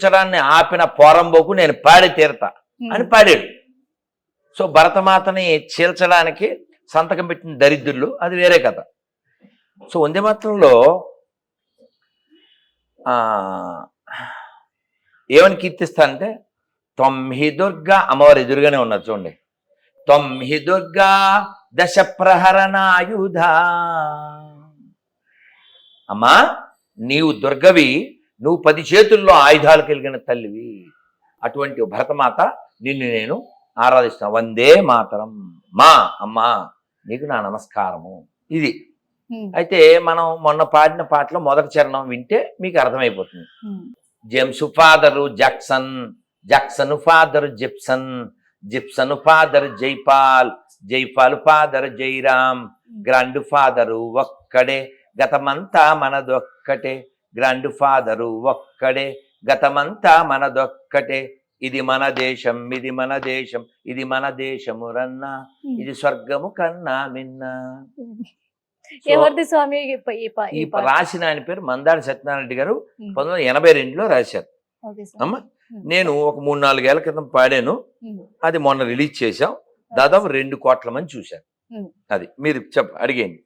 చరాన్ని ఆపిన పోరంబోకు నేను పాడి తీరతా అని పాడాడు. సో భరతమాతని చీల్చడానికి సంతకం పెట్టిన దరిద్రులు, అది వేరే కథ. సో వందే మాతరంలో ఏమని కీర్తిస్తానంటే, త్వమ్హి దుర్గా, అమ్మవారు ఎదురుగానే ఉన్నారు చూడండి. త్వమ్హి దుర్గా దశ ప్రహరణాయుధ. అమ్మా నీవు దుర్గవి, నువ్వు 10 చేతుల్లో ఆయుధాలు కలిగిన తల్లివి. అటువంటి భరతమాత నిన్ను నేను ఆరాధిస్తాను. వందే మాతరం. మా అమ్మా నీకు నా నమస్కారము. ఇది అయితే మనం మొన్న పాడిన పాటలో మొదటి చరణం వింటే మీకు అర్థమైపోతుంది. James father Jackson, Jackson father Gibson, Gibson father Jaipal, Jaipal father Jairam, grand father ఒక్కడే గతమంతా మనదొక్కటే, గ్రాండ్ ఫాదరు ఒక్కడే గతమంతా మనదొక్కటే, ఇది మన దేశం, ఇది మన దేశం, ఇది మన దేశము రన్నా, ఇది స్వర్గము కన్నా మిన్నా. ఎవరిది స్వామి ఈ రాసిన ఆయన పేరు మందాడి సత్యనారాయణ రెడ్డి గారు 1982లో రాశారు. అమ్మా నేను ఒక 3-4 ఏళ్ల క్రితం పాడాను, అది మొన్న రిలీజ్ చేశాం. దాదాపు 2 కోట్ల మంది చూశారు. అది మీరు అడిగేయండి.